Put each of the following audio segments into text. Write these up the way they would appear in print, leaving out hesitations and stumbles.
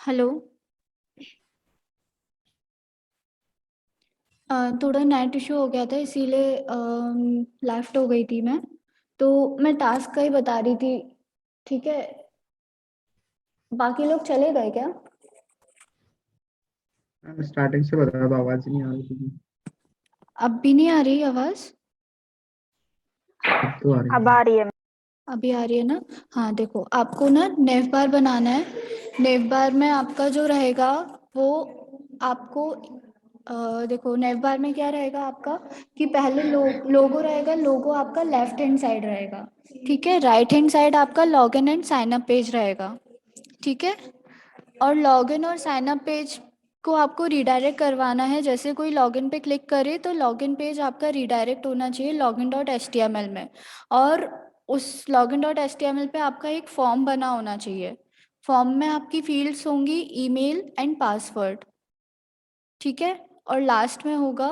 Hello. थोड़ा net issue हो गया था इसीलिए लेफ्ट हो गई थी मैं। तो मैं टास्क का ही बता रही थी। ठीक है। बाकी लोग चले गए क्या? मैं स्टार्टिंग से बता रहा था, आवाज नहीं आ रही थी। अब भी नहीं आ रही आवाज़? अब तो आ रही अब है। आ रही है। अभी आ रही है ना? हाँ, देखो आपको ना नेव बार बनाना है। नेव बार में आपका जो रहेगा वो आपको देखो नेव बार में क्या रहेगा आपका कि पहले लोगो रहेगा। लोगो आपका लेफ्ट हैंड साइड रहेगा। ठीक है। राइट हैंड साइड आपका login and sign up page रहेगा। ठीक है। और लॉगिन और साइन अप पेज को आपको रीडायरेक्ट करवाना है। जैसे कोई लॉगिन पे क्लिक करे तो लॉगिन पेज आपका रीडायरेक्ट होना चाहिए login dot H T M L में। और उस login dot H T M L पे आपका एक फॉर्म बना होना चाहिए। फॉर्म में आपकी फील्ड्स होंगी ईमेल एंड पासवर्ड। ठीक है। और लास्ट में होगा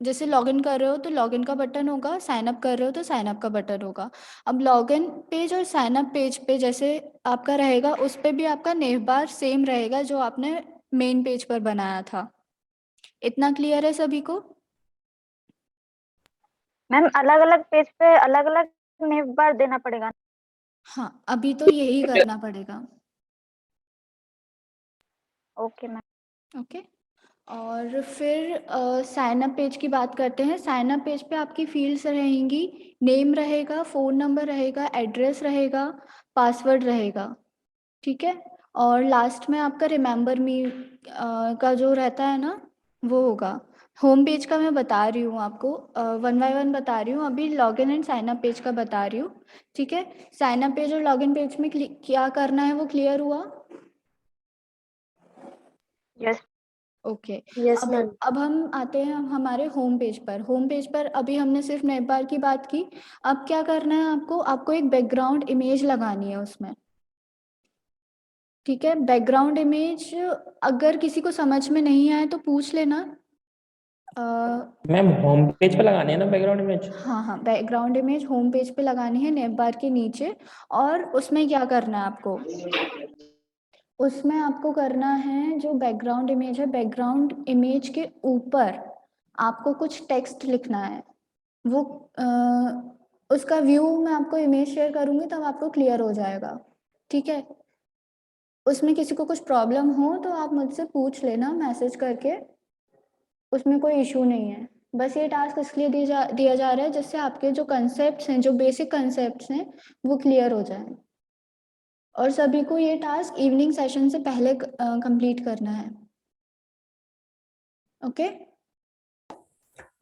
जैसे लॉगिन कर रहे हो तो लॉगिन का बटन होगा, साइन अप कर रहे हो तो साइन अप का बटन होगा। अब लॉगिन पेज और साइन अप पेज पे जैसे आपका रहेगा उस पे भी आपका नेव बार सेम रहेगा जो आपने मेन पेज पर बनाया था। इतना क्लियर है सभी को? मैम अलग अलग पेज पे अलग अलग नेम बार देना पड़ेगा। हाँ, अभी तो यही करना पड़ेगा। Okay ma'am. ओके। और फिर साइन अप पेज की बात करते हैं। साइन अप पेज पे आपकी फील्ड्स रहेंगी। नेम रहेगा, फ़ोन नंबर रहेगा, एड्रेस रहेगा, पासवर्ड रहेगा। ठीक है। और लास्ट में आपका रिमेंबर मी का जो रहता है ना वो होगा। होम पेज का मैं बता रही हूँ आपको, वन बाय वन बता रही हूँ। अभी login and sign up page का बता रही हूँ। ठीक है। साइन अप पेज और लॉगिन पेज में क्या करना है वो क्लियर हुआ? यस। ओके। यस अब मैम। अब हम आते हैं हमारे होम पेज पर। होम पेज पर अभी हमने सिर्फ नेम बार की बात की। अब क्या करना है आपको? आपको एक बैकग्राउंड इमेज लगानी है उसमें। ठीक है। बैकग्राउंड इमेज अगर किसी को समझ में नहीं आए तो पूछ लेना। अ, मैम होम पेज पे लगानी है ना बैकग्राउंड इमेज। हाँ हाँ, बैकग्राउंड इमेज होम पेज पे लगानी है नेम बार के नीचे। और उसमें क्या करना है आपको? उसमें आपको करना है जो बैकग्राउंड इमेज है, बैकग्राउंड इमेज के ऊपर आपको कुछ टेक्स्ट लिखना है। वो उसका व्यू मैं आपको इमेज शेयर करूँगी तब आपको क्लियर हो जाएगा। ठीक है। उसमें किसी को कुछ प्रॉब्लम हो तो आप मुझसे पूछ लेना मैसेज करके। उसमें कोई इशू नहीं है। बस ये टास्क इसलिए दिया जा रहा है जिससे आपके जो कंसेप्ट्स हैं, जो बेसिक कंसेप्ट्स हैं, वो क्लियर हो जाएं। और सभी को ये टास्क इवनिंग सेशन से पहले कंप्लीट करना है। ओके।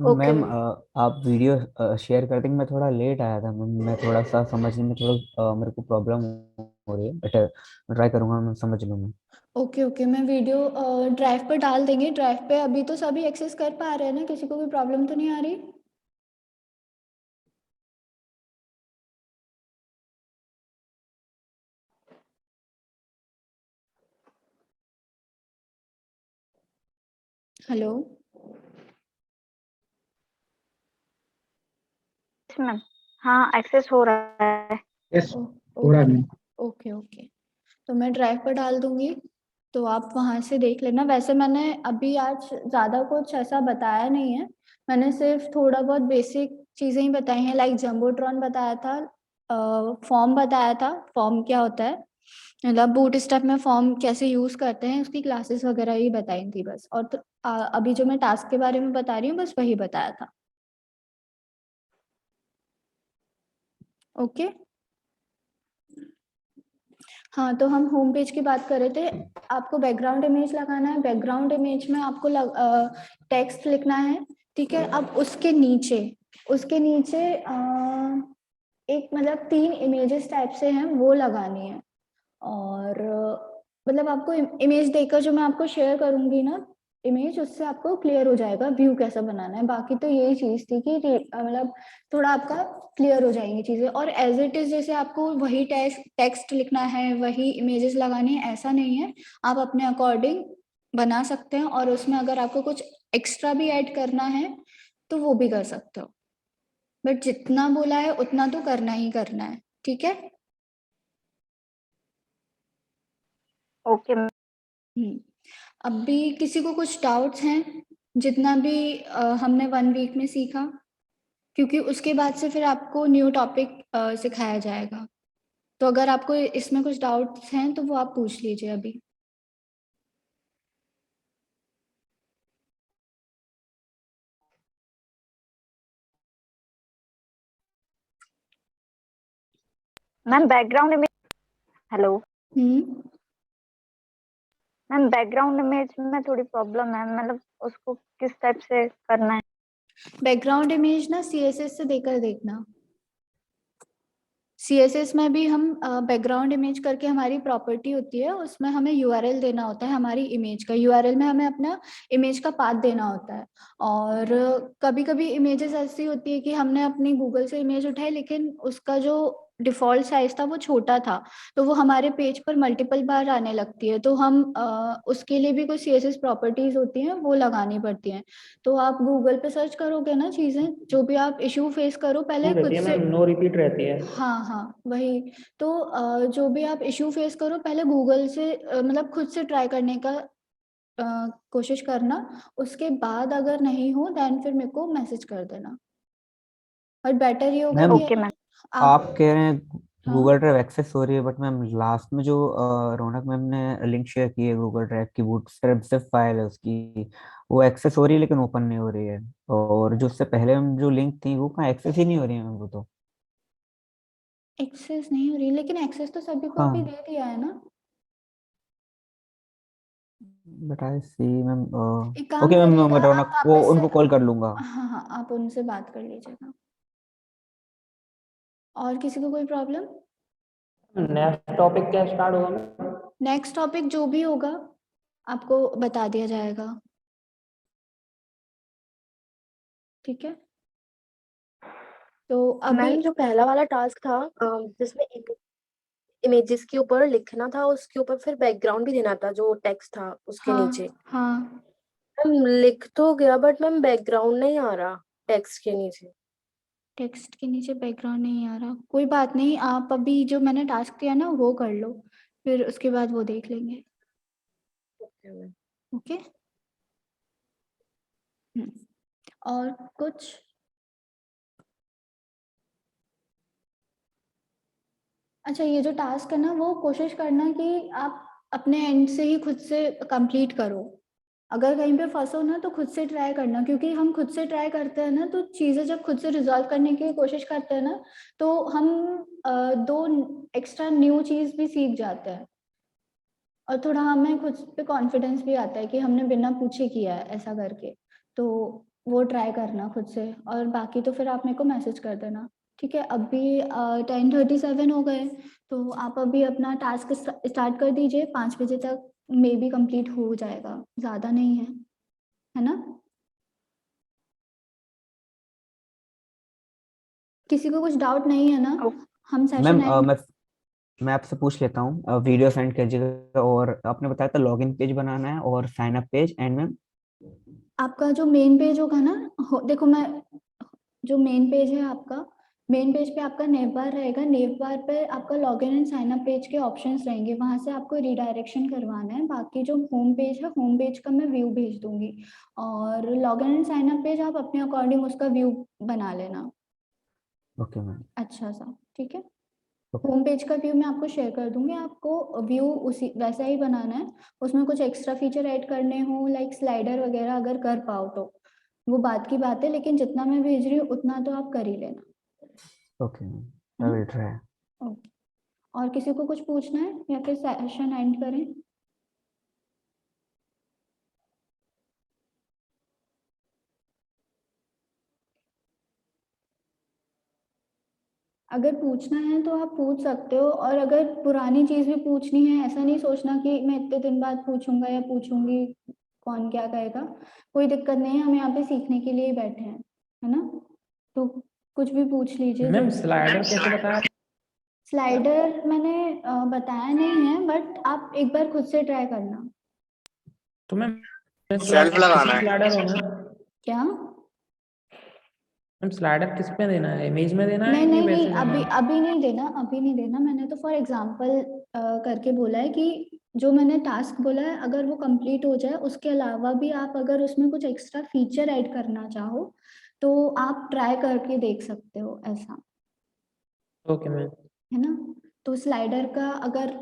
Okay ma'am ma'am. आप वीडियो शेयर कर देंगे। मैं थोड़ा लेट आया था मैम, मैं थोड़ा सा समझने में थोड़ा मेरे को प्रॉब्लम हो रही है, बट मैं ट्राई करूंगा, मैं समझ लूंगा। ओके ओके, मैं वीडियो ड्राइव पर डाल देंगे। ड्राइव पे अभी तो सभी एक्सेस कर पा रहे हैं ना? किसी को भी प्रॉब्लम तो नहीं आ रही? हेलो। Yes ma'am. हाँ एक्सेस हो रहा है। यस, ओ, हो रहा है ओके मैम। Okay okay. तो मैं ड्राइव पर डाल दूंगी तो आप वहाँ से देख लेना। वैसे मैंने अभी आज ज़्यादा कुछ ऐसा बताया नहीं है। मैंने सिर्फ थोड़ा बहुत बेसिक चीज़ें ही बताई हैं, लाइक जम्बोट्रॉन बताया था, फॉर्म बताया था, फॉर्म क्या होता है, मतलब बूट स्टैप में फॉर्म कैसे यूज़ करते हैं, उसकी क्लासेस वगैरह ही बताई थी बस। और तो, अभी जो मैं टास्क के बारे में बता रही हूँ बस वही बताया था। ओके। हाँ, तो हम होम पेज की बात कर रहे थे। आपको बैकग्राउंड इमेज लगाना है। बैकग्राउंड इमेज में आपको टेक्स्ट लिखना है। ठीक है। अब उसके नीचे एक मतलब 3 इमेजेस टाइप से हैं वो लगानी है। और मतलब आपको इमेज देखकर जो मैं आपको शेयर करूंगी ना इमेज, उससे आपको क्लियर हो जाएगा व्यू कैसा बनाना है। बाकी तो यही चीज़ थी कि मतलब थोड़ा आपका क्लियर हो जाएंगी चीज़ें। और एज इट इज़ जैसे आपको वही टेक्स्ट लिखना है, वही इमेजेस लगानी है, ऐसा नहीं है। आप अपने अकॉर्डिंग बना सकते हैं और उसमें अगर आपको कुछ एक्स्ट्रा भी ऐड करना है तो वो भी कर सकते हो। बट जितना बोला है उतना तो करना ही करना है। ठीक है। Okay ma'am. अभी किसी को कुछ डाउट्स हैं जितना भी हमने 1 वीक में सीखा, क्योंकि उसके बाद से फिर आपको न्यू टॉपिक सिखाया जाएगा। तो अगर आपको इसमें कुछ डाउट्स हैं तो वो आप पूछ लीजिए अभी। मैम बैकग्राउंड इमेज, हेलो हम्म मैम, बैकग्राउंड इमेज में थोड़ी प्रॉब्लम है, मतलब उसको किस टाइप से करना है? बैकग्राउंड इमेज ना CSS से देकर देखना। CSS में भी हम बैकग्राउंड इमेज करके हमारी प्रॉपर्टी होती है, उसमें हमें URL देना होता है हमारी इमेज का। URL में हमें अपना इमेज का पाथ देना होता है। और कभी कभी इमेजेस ऐसी होती है कि हमने अपनी गूगल से इमेज उठाई लेकिन उसका जो डिफॉल्ट साइज था वो छोटा था, तो वो हमारे पेज पर मल्टीपल बार आने लगती है। तो हम उसके लिए भी कुछ CSS प्रॉपर्टीज होती हैं, वो लगानी पड़ती हैं। तो आप गूगल पे सर्च करोगे ना चीजें, जो भी आप इशू फेस करो पहले खुद से। नो रिपीट रहती है। हाँ हाँ वही। तो जो भी आप इशू फेस करो पहले गूगल से मतलब खुद से ट्राई करने का कोशिश करना। उसके बाद अगर नहीं हो देन फिर मेरे को मैसेज कर देना। और बेटर ये होगा मैम कि ओके मैम। आप आप। कह रहे हैं हाँ गूगल ड्राइव एक्सेस हो रही है, बट मैम लास्ट में जो रौनक मैम ने लिंक शेयर की है गूगल ड्राइव की, बूटस्ट्रैप जिप फाइल है उसकी, वो एक्सेस हो रही है लेकिन ओपन नहीं हो रही है। और जो उससे पहले हम जो लिंक थी वो कहाँ एक्सेस ही नहीं हो रही है मैम वो तो। एक्सेस नहीं हो रही, लेकिन एक्सेस तो सभी को अभी हाँ दे दिया है ना। But I see ma'am. एक काम ओके मैम, करिएगा मैं आप रौनक को वापस से। उनको कॉल कर लूंगा। हाँ हाँ आप उनसे बात कर लीजिएगा। और किसी को कोई प्रॉब्लम? नेक्स्ट टॉपिक क्या स्टार्ट होगा? नेक्स्ट टॉपिक जो भी होगा आपको बता दिया जाएगा। ठीक है, तो अभी मैम जो पहला वाला टास्क था जिसमें इमेजेस के ऊपर लिखना था, उसके ऊपर फिर बैकग्राउंड भी देना था जो टेक्स्ट था उसके हाँ नीचे। हाँ मैम लिख तो गया बट मैम बैकग्राउंड नहीं आ रहा टेक्स्ट के नीचे। टेक्स्ट के नीचे बैकग्राउंड नहीं आ रहा, कोई बात नहीं। आप अभी जो मैंने टास्क दिया ना वो कर लो, फिर उसके बाद वो देख लेंगे। Okay ma'am. ओके। और कुछ? अच्छा, ये जो टास्क है ना वो कोशिश करना कि आप अपने एंड से ही खुद से कंप्लीट करो। अगर कहीं पे फंसो ना तो खुद से ट्राई करना, क्योंकि हम खुद से ट्राई करते हैं ना तो चीज़ें जब खुद से रिजॉल्व करने की कोशिश करते हैं ना तो हम 2 एक्स्ट्रा न्यू चीज़ भी सीख जाते हैं। और थोड़ा हमें खुद पे कॉन्फिडेंस भी आता है कि हमने बिना पूछे किया है ऐसा करके। तो वो ट्राई करना खुद से, और बाकी तो फिर आप मेरे को मैसेज कर देना। ठीक है, अभी 10:37 हो गए, तो आप अभी अपना टास्क स्टार्ट कर दीजिए। 5 बजे तक मे बी कंप्लीट हो जाएगा, ज़्यादा नहीं है ना? किसी को कुछ डाउट नहीं है ना? हम सेशन मैम एंड। मैं आपसे पूछ लेता हूँ, वीडियो सेंड कीजिएगा। और आपने बताया था लॉगिन पेज बनाना है और sign up page, and ma'am आपका जो मेन पेज होगा ना, देखो मैं, जो मेन पेज है आपका, मेन पेज पे आपका नेव बार रहेगा। नेव बार पे आपका login and sign up page के ऑप्शंस रहेंगे, वहां से आपको रिडायरेक्शन करवाना है। बाकी जो होम पेज है, होम पेज का मैं व्यू भेज दूंगी, और login and sign up page आप अपने अकॉर्डिंग उसका व्यू बना लेना ओके मैम। अच्छा सा। ठीक है, ओके होम पेज का व्यू मैं आपको शेयर कर दूंगी। आपको व्यू उसी वैसा ही बनाना है। उसमें कुछ एक्स्ट्रा फीचर ऐड करने हो लाइक स्लाइडर वगैरह अगर कर पाओ तो वो बात की बात है, लेकिन जितना मैं भेज रही हूँ उतना तो आप कर ही लेना। ओके मैम, है आई ना? Will try. ओके। और किसी को कुछ पूछना है या फिर सेशन एंड करें? अगर पूछना है तो आप पूछ सकते हो, और अगर पुरानी चीज भी पूछनी है, ऐसा नहीं सोचना कि मैं इतने दिन बाद पूछूंगा या पूछूंगी, कौन क्या कहेगा। कोई दिक्कत नहीं है, हम यहाँ पे सीखने के लिए ही बैठे हैं, है ना? तो कुछ भी पूछ लीजिए मैम जब। स्लाइडर कैसे बताया? स्लाइडर मैंने बताया नहीं है, बट आप एक बार खुद से ट्राई करना। तो मैम सेल्फ लगाना है। स्लाइडर होना है। क्या? मैम स्लाइडर किस पे देना है, इमेज में देना नहीं है कि नहीं नहीं, वैसे देना अभी है? अभी नहीं देना, अभी नहीं देना। मैंने तो फॉर एग्जाम्पल करके बोला है कि जो मैंने टास्क बोला है अगर वो कंप्लीट हो जाए, उसके अलावा भी आप अगर उसमें कुछ एक्स्ट्रा फीचर ऐड करना चाहो तो आप ट्राई करके देख सकते हो ऐसा, ओके मैम। है ना। तो स्लाइडर का अगर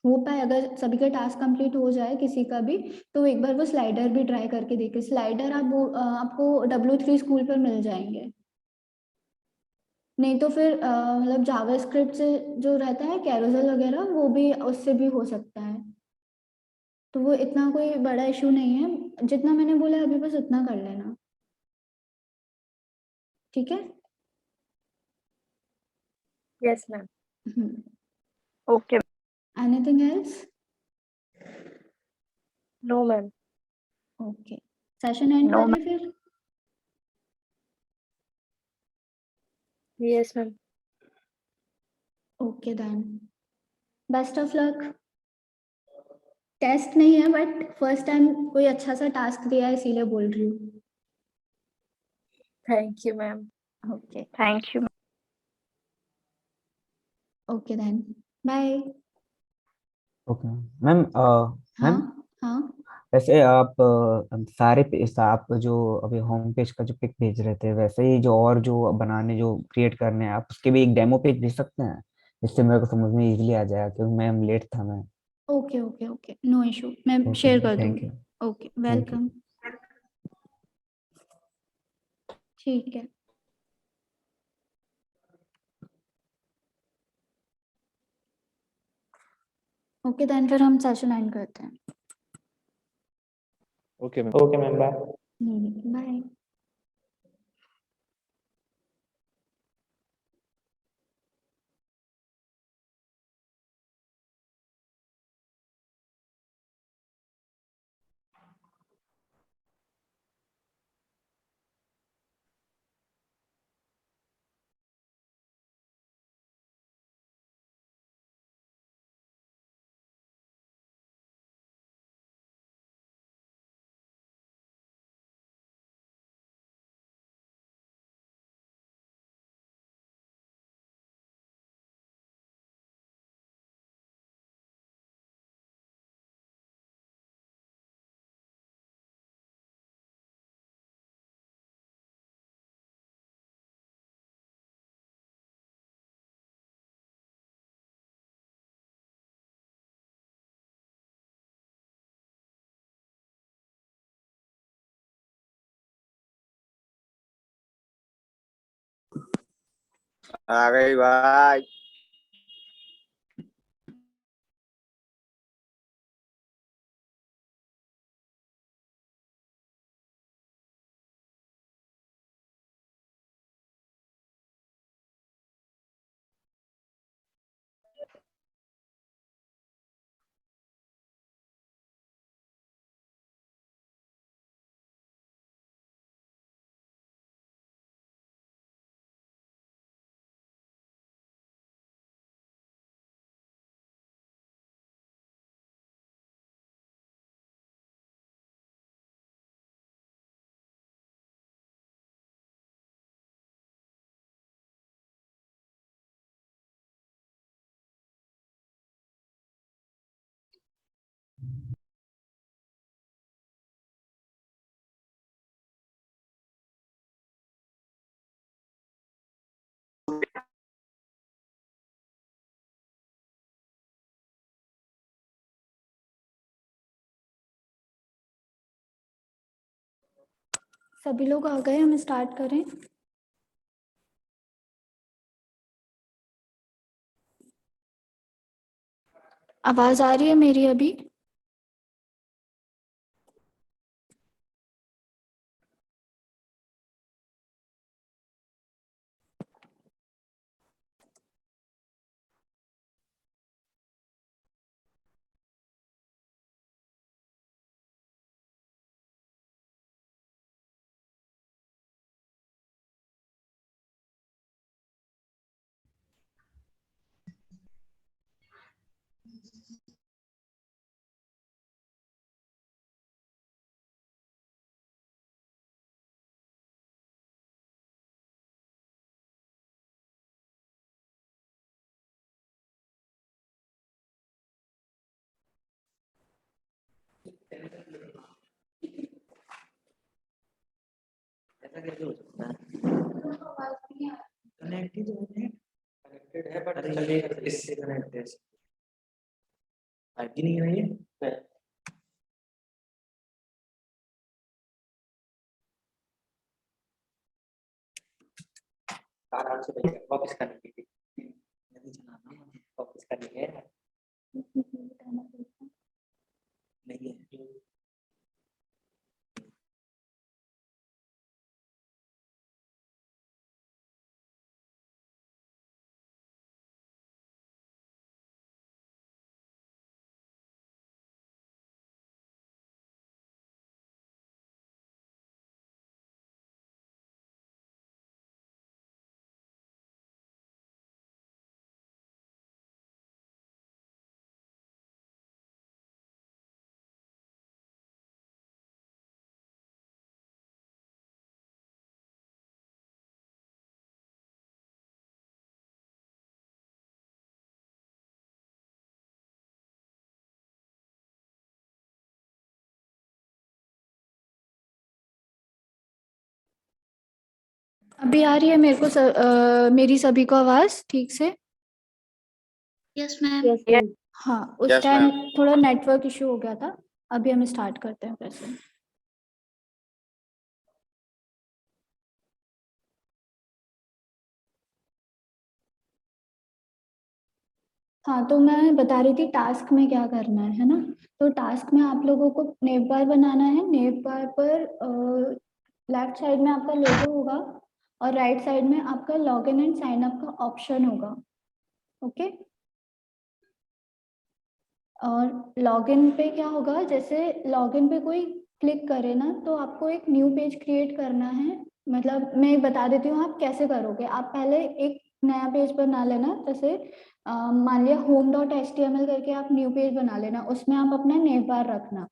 हो पाए, अगर सभी का टास्क कंप्लीट हो जाए किसी का भी, तो एक बार वो स्लाइडर भी ट्राई करके देखिए। स्लाइडर आपको W3 स्कूल पर मिल जाएंगे, नहीं तो फिर मतलब जावास्क्रिप्ट से जो रहता है कैरोसेल वगैरह, वो भी उससे भी हो सकता है। तो वो इतना कोई बड़ा इशू नहीं है, जितना मैंने बोला अभी बस उतना कर लेना, ठीक है। Yes ma'am. Hmm. Okay. Anything else? No ma'am. Okay, session end no करिए फिर। Yes ma'am. Okay then, best of luck. Test नहीं है बट फर्स्ट टाइम कोई अच्छा सा टास्क दिया है इसीलिए बोल रही हूँ। Thank you ma'am. Okay. Thank you. Okay then, bye. Okay ma'am. हाँ मैम, हाँ वैसे आप सारे आप जो अभी होम पेज का जो पिक भेज रहे थे, वैसे ही जो और जो बनाने जो क्रिएट करने हैं, आप उसके भी एक डेमो पेज भेज सकते हैं, जिससे मेरे को समझ में इजीली आ जाएगा, क्योंकि मैम लेट था मैं। Okay okay okay, no issue, मैं ओके शेयर मैम, कर थैंक दूंगी। You. Okay, thank you. Welcome. ठीक है। ओके देन फिर हम सेशन एंड करते हैं। Okay ma'am. Okay ma'am, bye. Bye. आ गई भाई। सभी लोग आ गए, हम स्टार्ट करें। आवाज आ रही है मेरी अभी? ऐसा कैसे हो सकता है? कनेक्टेड है बट चलेगा इससे कनेक्ट है, आगे नहीं है ये। आराम से भैया वापस करनी थी, नहीं चलाना, वापस करनी है नहीं है। अभी आ रही है मेरे को मेरी सभी को आवाज ठीक से? Yes ma'am. Yes ma'am. हाँ, उस Yes, टाइम ma'am. थोड़ा नेटवर्क इशू हो गया था। अभी हम स्टार्ट करते हैं फिर से। हाँ, तो मैं बता रही थी टास्क में क्या करना है ना। तो टास्क में आप लोगों को नेव बार बनाना है। नेव बार पर लेफ्ट साइड में आपका लोगो होगा और राइट साइड में आपका log in and sign up का ऑप्शन होगा। ओके। और लॉगिन पे क्या होगा, जैसे लॉगिन पे कोई क्लिक करे ना तो आपको एक न्यू पेज क्रिएट करना है। मतलब मैं बता देती हूँ आप कैसे करोगे। आप पहले एक नया पेज बना लेना। जैसे मान लिया home.html करके आप न्यू पेज बना लेना, उसमें आप अपना नेम बार रखना।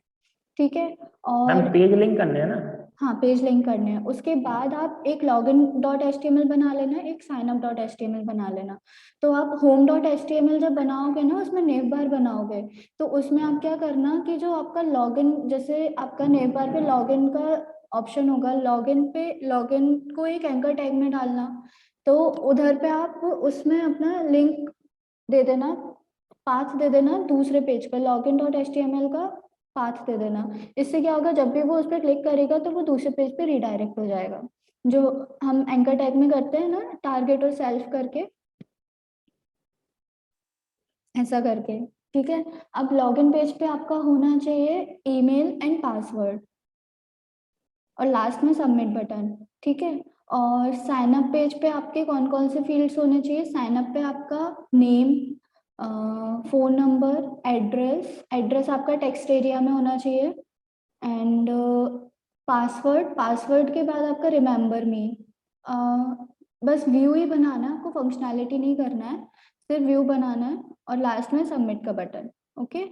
ठीक है। मैम और पेज लिंक करने हैं ना? हाँ, पेज लिंक करने हैं। उसके बाद आप एक लॉगिन डॉट एच बना लेना, एक साइन अप डॉट एच बना लेना। तो आप होम डॉट एच जब बनाओगे ना, उसमें नेव बार बनाओगे, तो उसमें आप क्या करना कि जो आपका लॉगिन, जैसे आपका नेव बार पे लॉगिन का ऑप्शन होगा, लॉगिन को एक एंकर टैग में डालना। तो उधर पे आप उसमें अपना लिंक दे देना, पाथ दे देना दूसरे पेज का, लॉगिन डॉट एच का पाथ दे देना। इससे क्या होगा, जब भी वो उस पर क्लिक करेगा तो वो दूसरे पेज पे रिडायरेक्ट हो जाएगा। जो हम एंकर टैग में करते हैं ना, टारगेट और सेल्फ करके, ऐसा करके। ठीक है। अब लॉगिन पेज पे आपका होना चाहिए ईमेल एंड पासवर्ड और लास्ट में सबमिट बटन। ठीक है। और साइन अप पेज पे आपके कौन कौन से फील्ड्स होने चाहिए? साइन अप पे आपका name, phone number, address, address आपका टेक्स्ट एरिया में होना चाहिए, एंड पासवर्ड के बाद आपका रिमेंबर मी। बस व्यू ही बनाना है आपको, फंक्शनैलिटी नहीं करना है, सिर्फ व्यू बनाना है। और लास्ट में सबमिट का बटन। ओके।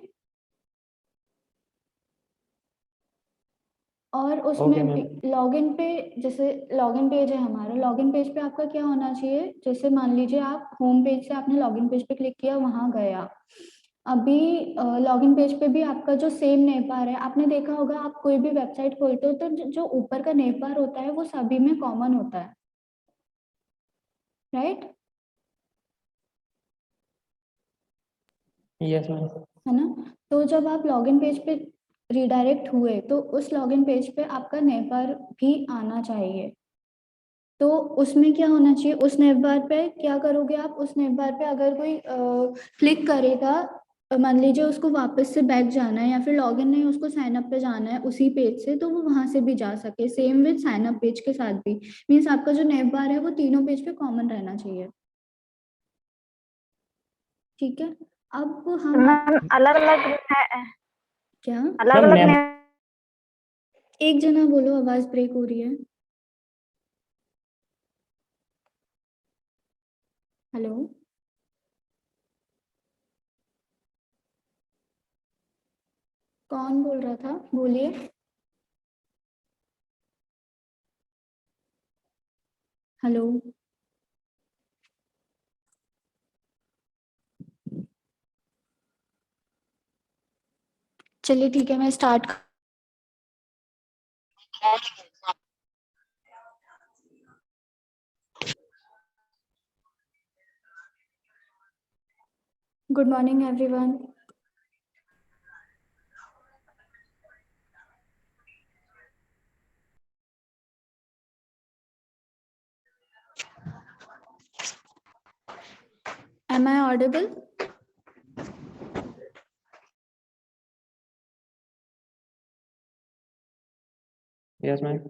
और उसमें लॉगिन पे, जैसे लॉगिन पेज है हमारा, लॉगिन पेज पे आपका क्या होना चाहिए, जैसे मान लीजिए आप होम पेज से आपने लॉगिन पेज पे क्लिक किया, वहां गया। अभी लॉगिन पेज पे भी आपका जो सेम नेम बार है, आपने देखा होगा, आप कोई भी वेबसाइट खोलते हो तो जो ऊपर का नेम बार होता है वो सभी में कॉमन होता है, राइट? Yes ma'am. है ना। तो जब आप लॉगिन पेज पे रिडायरेक्ट हुए तो उस लॉगिन पेज पे आपका नेम बार भी आना चाहिए। तो उसमें क्या होना चाहिए, उस नेम बार पे क्या करोगे आप, उस नेम बार पे अगर कोई क्लिक करेगा, मान लीजिए उसको वापस से बैक जाना है या फिर लॉगिन नहीं, उसको साइन अप पे जाना है उसी पेज से, तो वो वहां से भी जा सके। Same with sign up page के साथ भी, मीन्स आपका जो नेम बार है वो तीनों पेज पे कॉमन रहना चाहिए। ठीक है। अब हम मैम अलग अलग है, क्या, अलग अलग एक जना बोलो, आवाज ब्रेक हो रही है। हेलो। कौन बोल रहा था, बोलिए। हेलो। चलिए ठीक है, मैं start. Good morning, everyone. Am I audible? Yes, ma'am.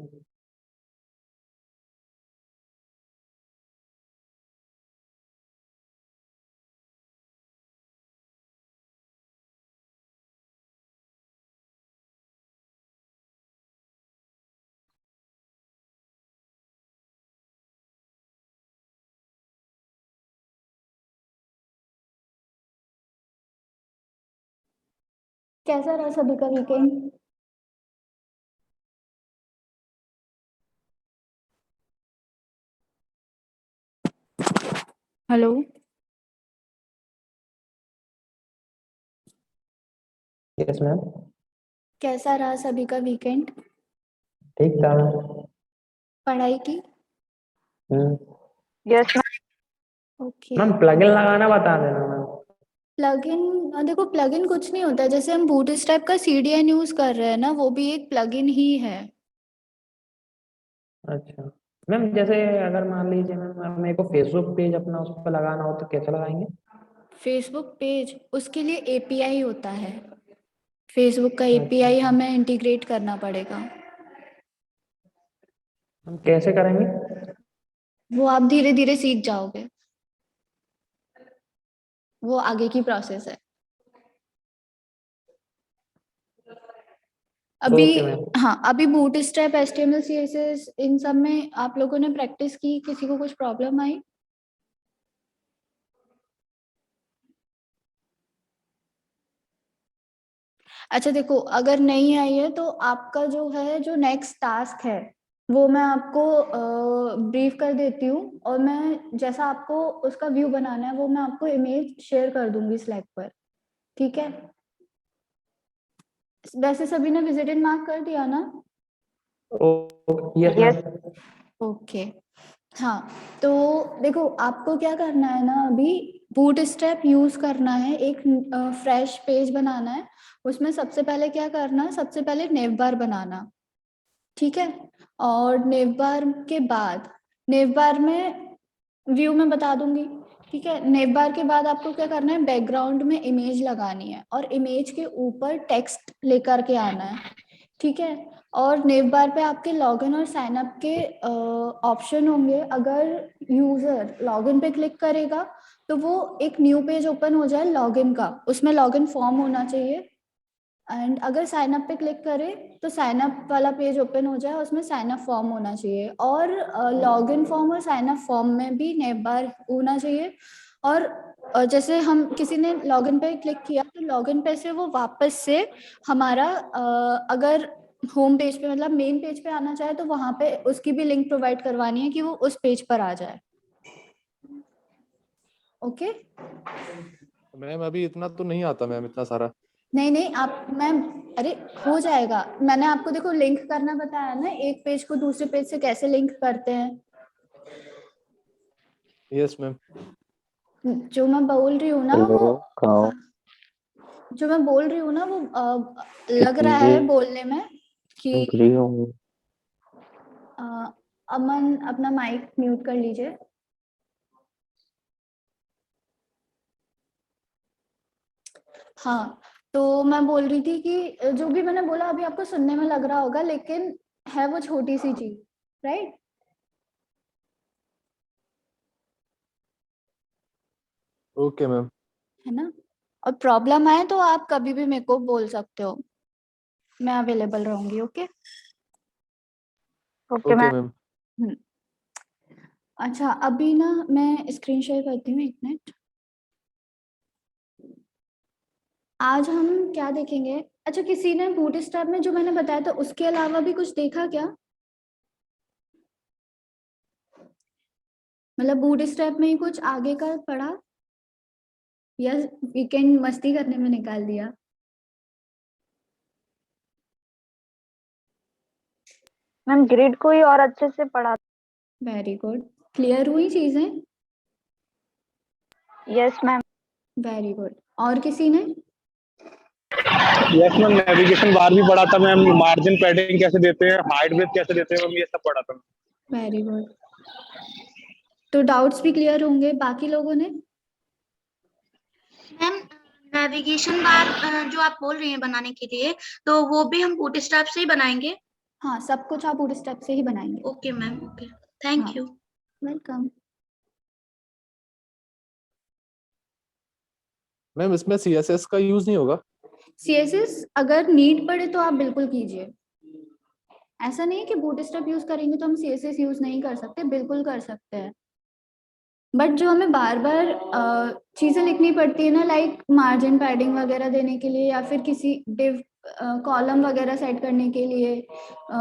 कैसा रहा सभी का वीकेंड? Hello, Yes, ma'am. कैसा रहा सभी का वीकेंड? ठीक था मैम। पढ़ाई की? Yes ma'am. Okay. Ma'am plugin लगाना बता देना मैम। प्लगइन, देखो प्लगइन कुछ नहीं होता है, जैसे हम बूटस्ट्रैप का CDN यूज कर रहे हैं ना, वो भी एक प्लगइन ही है। अच्छा मैम, जैसे अगर मान लीजिए मैम मेरे को फेसबुक पेज अपना उस पर लगाना हो तो कैसे लगाएंगे? फेसबुक पेज, उसके लिए API होता है। फेसबुक का API अच्छा हमें इंटीग्रेट करना पड़ेगा। हम कैसे करेंगे? वो आप धीरे धीरे सीख जाओगे, वो आगे की प्रोसेस है। अभी ओके मैम। हाँ, अभी बूटस्ट्रैप, HTML CSS इन सब में आप लोगों ने प्रैक्टिस की, किसी को कुछ प्रॉब्लम आई? अच्छा देखो, अगर नहीं आई है तो आपका जो है, जो नेक्स्ट टास्क है वो मैं आपको ब्रीफ कर देती हूँ, और मैं जैसा आपको उसका व्यू बनाना है वो मैं आपको इमेज शेयर कर दूंगी स्लैक पर, ठीक है? वैसे सभी ने विजिटेड मार्क कर दिया ना? Yes yes ma'am. ओके। हाँ, तो देखो आपको क्या करना है ना, अभी बूटस्ट्रैप यूज करना है, एक फ्रेश पेज बनाना है। उसमें सबसे पहले क्या करना है, सबसे पहले नेव बार बनाना, ठीक है? और नेव बार के बाद, नेव बार में व्यू में बता दूंगी, ठीक है? नेव बार के बाद आपको क्या करना है, बैकग्राउंड में इमेज लगानी है और इमेज के ऊपर टेक्स्ट लेकर के आना है, ठीक है? और नेव बार पे आपके लॉगिन और साइन अप के ऑप्शन होंगे। अगर यूजर लॉगिन पे क्लिक करेगा तो वो एक न्यू पेज ओपन हो जाए लॉगिन का, उसमें लॉगिन फॉर्म होना चाहिए। एंड अगर साइन अप पे क्लिक करे तो साइन अप वाला पेज ओपन हो जाए, उसमें साइन अप फॉर्म होना चाहिए। और लॉगिन फॉर्म और साइन अप फॉर्म में भी नेव बार होना चाहिए। और जैसे हम किसी ने लॉगिन पे क्लिक किया तो लॉगिन पे से वो वापस से हमारा अगर होम पेज पे, मतलब मेन पेज पे आना चाहे तो वहां पे उसकी भी लिंक प्रोवाइड करवानी है कि वो उस पेज पर आ जाए। ओके? मैम अभी इतना तो नहीं आता मैम, इतना सारा। नहीं नहीं, आप मैम, अरे हो जाएगा। मैंने आपको देखो लिंक करना बताया ना, एक पेज को दूसरे पेज से कैसे लिंक करते हैं। Yes ma'am. जो मैं बोल रही हूँ ना वो जो मैं बोल रही हूँ ना वो लग रहा है बोलने में कि अमन अपना माइक म्यूट कर लीजिए। हाँ, तो मैं बोल रही थी कि जो भी मैंने बोला अभी आपको सुनने में लग रहा होगा, लेकिन है वो छोटी सी चीज, राइट? Okay ma'am. है ना? और प्रॉब्लम आए तो आप कभी भी मेरे को बोल सकते हो, मैं अवेलेबल रहूंगी। Okay? Okay okay ma'am. Ma'am. अच्छा, अभी ना मैं स्क्रीन शेयर करती हूँ, एक मिनट। आज हम क्या देखेंगे? अच्छा, किसी ने बूटस्ट्रैप में जो मैंने बताया था उसके अलावा भी कुछ देखा क्या? मतलब बूटस्ट्रैप में ही कुछ आगे का पढ़ा, या वीकेंड मस्ती करने में निकाल दिया? मैम ग्रिड को ही और अच्छे से पढ़ा। वेरी गुड, क्लियर हुई चीजें? Yes ma'am. Very good. और किसी ने? यस मैम, नेविगेशन बार भी पढ़ा था मैम, मार्जिन पैडिंग कैसे देते हैं, हाइट विड्थ कैसे देते हैं मैम, ये सब पढ़ा था। Very good. तो डाउट्स भी क्लियर होंगे बाकी लोगों ने? मैम नेविगेशन बार जो आप बोल रही हैं बनाने के लिए, तो वो भी हम बूटस्ट्रैप से ही बनाएंगे? हाँ, सब कुछ आप बूटस्ट्रैप से ही बनाएंगे। ओके मैम, ओके, थैंक हाँ। यू। वेलकम। मैम इसमें CSS का यूज नहीं होगा? CSS अगर नीड पड़े तो आप बिल्कुल कीजिए। ऐसा नहीं है कि बूटस्ट्रैप यूज करेंगे तो हम CSS यूज नहीं कर सकते, बिल्कुल कर सकते हैं। बट जो हमें बार बार चीजें लिखनी पड़ती है ना, लाइक मार्जिन पैडिंग वगैरह देने के लिए, या फिर किसी डिव कॉलम वगैरह सेट करने के लिए,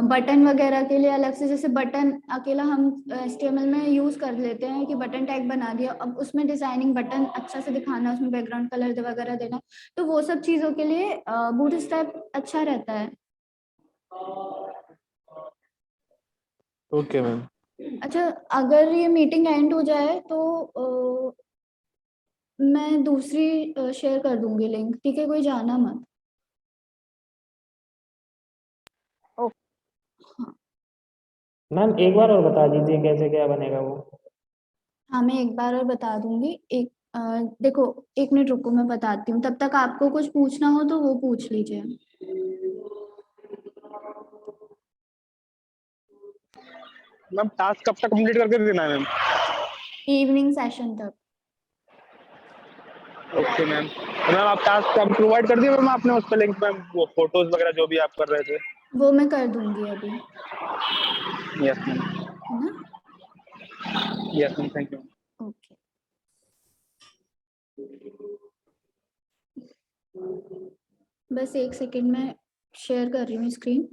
बटन वगैरह के लिए अलग से, जैसे बटन अकेला हम HTML में यूज कर लेते हैं कि बटन टैग बना दिया, अब उसमें डिजाइनिंग बटन अच्छा से दिखाना, उसमें बैकग्राउंड कलर वगैरह देना, तो वो सब चीजों के लिए बूटस्ट्रैप अच्छा रहता है। Okay ma'am. अच्छा, अगर ये मीटिंग एंड हो जाए तो मैं दूसरी शेयर कर दूंगी लिंक, ठीक है? कोई जाना मत। मैम एक बार और बता दीजिए कैसे क्या बनेगा वो। हाँ, मैं एक बार और बता दूंगी। एक देखो, 1 मिनट रुको, मैं बताती हूँ। तब तक आपको कुछ पूछना हो तो वो पूछ लीजिए। मैम टास्क कब तक कंप्लीट करके देना है मैम? इवनिंग सेशन तक। Okay ma'am. तो मैम आप टास्क अब प्रोवाइड कर दिए मैम आपने उस पर लिंक मैम, वो फोटोज वगैरह जो भी आप कर रहे थे? वो मैं कर दूंगी अभी, यस मैम। है ना? Yes ma'am, thank you. Okay. बस 1 सेकंड में शेयर कर रही हूँ स्क्रीन।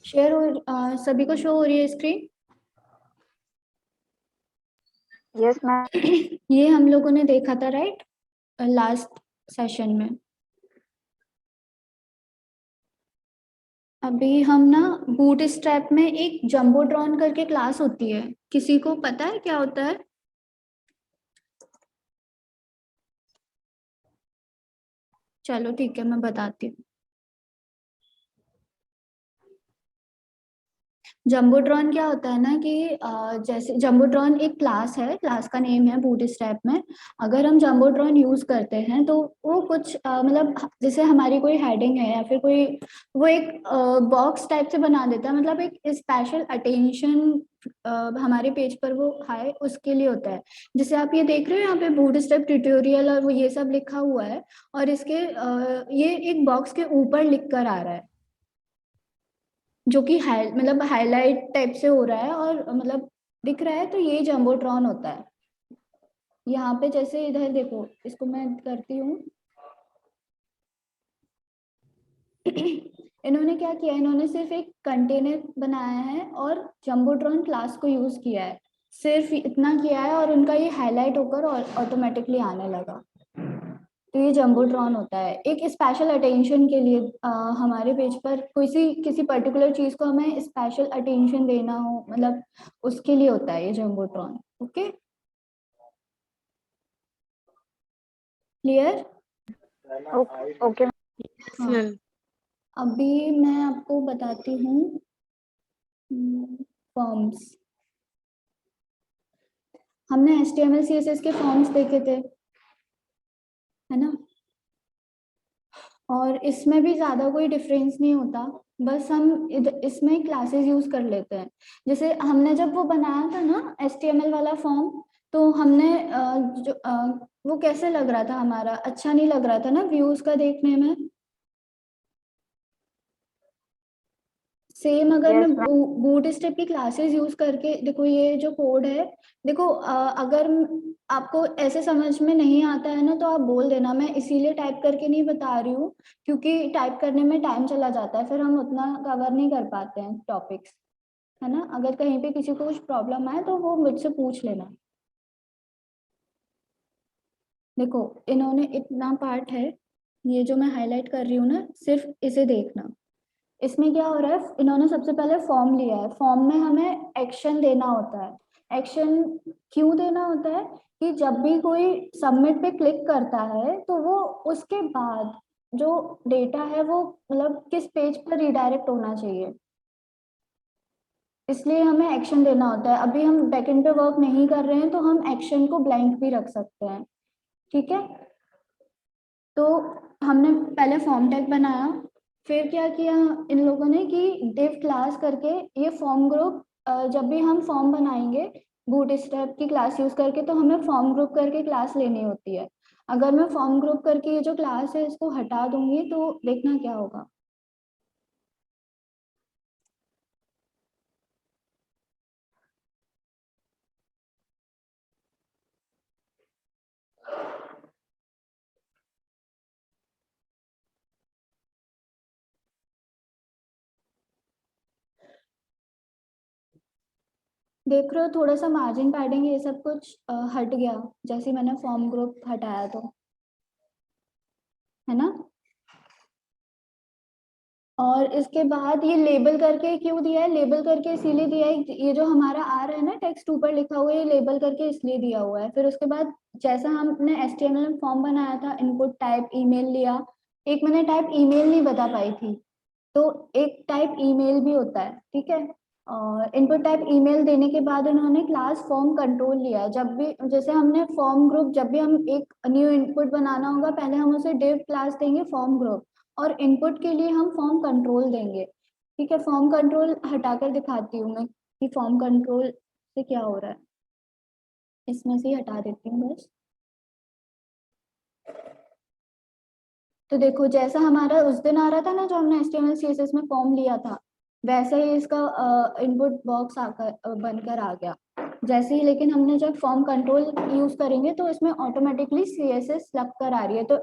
शेयर हो, सभी को शो हो रही है स्क्रीन? Yes ma'am. ये हम लोगों ने देखा था, राइट, लास्ट सेशन में। अभी हम ना बूटस्ट्रैप में एक जंबोट्रॉन करके क्लास होती है, किसी को पता है क्या होता है? चलो ठीक है, मैं बताती हूँ। जंबोट्रॉन क्या होता है ना कि जैसे जंबोट्रॉन एक क्लास है, क्लास का नेम है बूटस्ट्रैप में। अगर हम जंबोट्रॉन यूज करते हैं तो वो कुछ मतलब जैसे हमारी कोई हेडिंग है या फिर कोई, वो एक बॉक्स टाइप से बना देता है, मतलब एक स्पेशल अटेंशन हमारे पेज पर वो हाय उसके लिए होता है। जैसे आप ये देख रहे हो यहाँ पे बूटस्ट्रैप ट्यूटोरियल और वो ये सब लिखा हुआ है, और इसके ये एक बॉक्स के ऊपर लिख कर आ रहा है, जो कि मतलब हाईलाइट टाइप से हो रहा है और मतलब दिख रहा है, तो ये जंबोट्रॉन होता है। यहाँ पे जैसे इधर देखो, इसको मैं करती हूँ। इन्होंने क्या किया, इन्होंने सिर्फ एक कंटेनर बनाया है और जंबोट्रॉन क्लास को यूज किया है, सिर्फ इतना किया है, और उनका ये हाईलाइट होकर ऑटोमेटिकली आने लगा। तो ये जंबोट्रॉन होता है एक स्पेशल अटेंशन के लिए। हमारे पेज पर किसी पर्टिकुलर चीज को हमें स्पेशल अटेंशन देना हो, मतलब उसके लिए होता है ये जंबोट्रॉन। Okay, clear? ओके। हाँ, अभी मैं आपको बताती हूँ फॉर्म्स। हमने HTML CSS के फॉर्म्स देखे थे, है ना? और इसमें भी ज्यादा कोई डिफरेंस नहीं होता, बस हम इसमें क्लासेस यूज कर लेते हैं। जैसे हमने जब वो बनाया था ना HTML वाला फॉर्म, तो हमने वो कैसे लग रहा था, हमारा अच्छा नहीं लग रहा था ना व्यूज का देखने में। सेम अगर Yes, मैं बूटस्ट्रैप की क्लासेस यूज करके, देखो ये जो कोड है, देखो अगर आपको ऐसे समझ में नहीं आता है ना तो आप बोल देना, मैं इसीलिए टाइप करके नहीं बता रही हूँ क्योंकि टाइप करने में टाइम चला जाता है, फिर हम उतना कवर नहीं कर पाते हैं टॉपिक्स, है ना। अगर कहीं पे किसी को कुछ प्रॉब्लम आए तो वो मुझसे पूछ लेना। देखो इन्होंने इतना पार्ट है, ये जो मैं हाईलाइट कर रही हूँ ना, सिर्फ इसे देखना। इसमें क्या हो रहा है, इन्होंने सबसे पहले फॉर्म लिया है, फॉर्म में हमें एक्शन देना होता है। एक्शन क्यों देना होता है कि जब भी कोई सबमिट पे क्लिक करता है तो वो उसके बाद जो डेटा है वो मतलब किस पेज पर रिडायरेक्ट होना चाहिए, इसलिए हमें एक्शन देना होता है। अभी हम बैकएंड पे वर्क नहीं कर रहे हैं तो हम एक्शन को ब्लैंक भी रख सकते हैं, ठीक है। तो हमने पहले फॉर्म टैग बनाया, फिर क्या किया इन लोगों ने कि डिव क्लास करके ये फॉर्म ग्रुप, जब भी हम फॉर्म बनाएंगे बूटस्ट्रैप की क्लास यूज करके तो हमें फॉर्म ग्रुप करके क्लास लेनी होती है। अगर मैं फॉर्म ग्रुप करके ये जो क्लास है इसको हटा दूंगी तो देखना क्या होगा। देख रहे हो थोड़ा सा मार्जिन पैडिंग ये सब कुछ हट गया जैसे मैंने फॉर्म ग्रुप हटाया तो, है ना। और इसके बाद ये लेबल करके क्यों दिया है, लेबल करके इसीलिए दिया है, ये जो हमारा आ रहा है ना टेक्स्ट ऊपर लिखा हुआ है, ये लेबल करके इसलिए दिया हुआ है। फिर उसके बाद जैसा हमने HTML में फॉर्म बनाया था, इनपुट टाइप ईमेल लिया, एक मैंने टाइप ईमेल नहीं बता पाई थी, तो एक टाइप ईमेल भी होता है, ठीक है। और इनपुट टाइप ईमेल देने के बाद उन्होंने क्लास फॉर्म कंट्रोल लिया। जब भी जैसे हमने फॉर्म ग्रुप, जब भी हम एक न्यू इनपुट बनाना होगा पहले हम उसे डिव क्लास देंगे फॉर्म ग्रुप, और इनपुट के लिए हम फॉर्म कंट्रोल देंगे, ठीक है। फॉर्म कंट्रोल हटाकर दिखाती हूँ मैं कि फॉर्म कंट्रोल से क्या हो रहा है, इसमें से ही हटा देती हूँ बस। तो देखो जैसा हमारा उस दिन आ रहा था ना जो हमने HTML CSS में फॉर्म लिया था, वैसे ही इसका इनपुट बॉक्स आकर बनकर आ गया जैसे ही। लेकिन हमने जब फॉर्म कंट्रोल यूज करेंगे तो इसमें ऑटोमेटिकली CSS लग कर आ रही है, तो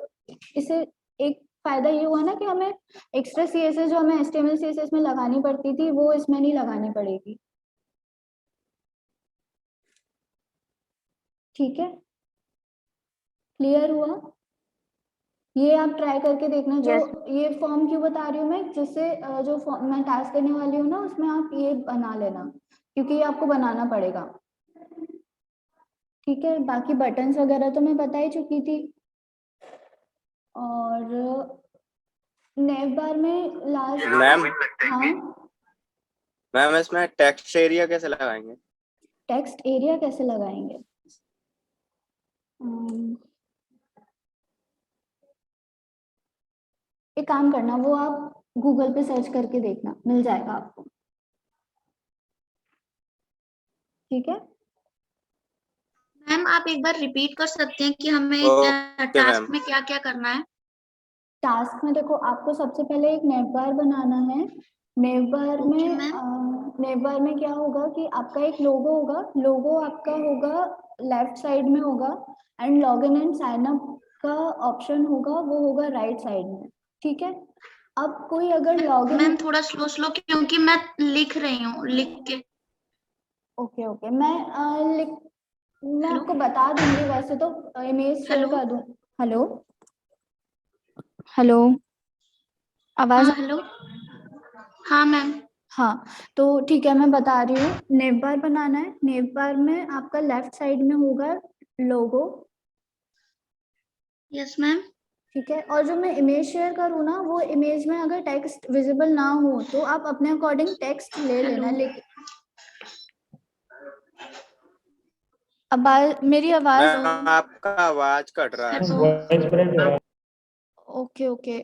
इसे एक फायदा ये हुआ ना कि हमें एक्स्ट्रा CSS जो हमें HTML CSS में लगानी पड़ती थी वो इसमें नहीं लगानी पड़ेगी, ठीक है। क्लियर हुआ। ये आप ट्राई करके देखना। जो yes, ये फॉर्म क्यों बता रही हूँ मैं, जिससे जो फॉर्म मैं टास्क करने वाली हूँ ना उसमें आप ये बना लेना क्योंकि ये आपको बनाना पड़ेगा, ठीक है। बाकी बटन्स वगैरह तो मैं बता ही चुकी थी। और नेव बार में लास्ट, मैम हाँ मैम इसमें टेक्स्ट एरिया कैसे लगाएंगे? टेक्स्ट एरिया कैसे लगाएंगे, एक काम करना, वो आप गूगल पे सर्च करके देखना, मिल जाएगा आपको, ठीक है। मैम आप एक बार रिपीट कर सकते हैं कि हमें ओके टास्क मैम। में क्या क्या करना है? टास्क में देखो आपको सबसे पहले एक नेव बार बनाना है। नेव बार ओके में मैम। नेव बार में क्या होगा कि आपका एक लोगो होगा, लोगो आपका होगा लेफ्ट साइड में होगा, and log in and sign up का ऑप्शन होगा वो होगा राइट साइड में, ठीक है। अब कोई अगर लॉग इन, मैम थोड़ा स्लो स्लो क्योंकि मैं लिख रही हूँ लिख के। ओके ओके, मैं हेलो आपको बता दूंगी वैसे तो, इमेज शेयर हेलो। कर दूं। हेलो हेलो, आवाज, हाँ हेलो। हाँ मैम। हाँ तो ठीक है मैं बता रही हूँ। नेव बार बनाना है, नेव बार में आपका लेफ्ट साइड में होगा लोगो, यस मैम। ठीक है। और जो मैं इमेज शेयर करूँ ना वो इमेज में अगर टेक्स्ट विजिबल ना हो तो आप अपने अकॉर्डिंग टेक्स्ट ले लेना, हेलो। लेकिन अब मेरी आवाज, मैम आपका आवाज कट रहा है। हेलो। वॉइस ब्रेक हो रहा है। ओके ओके,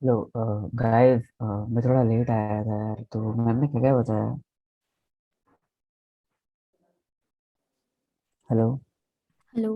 हेलो गाइस, मैं थोड़ा लेट आया था यार, तो मैम ने क्या क्या बताया? हेलो। हेलो।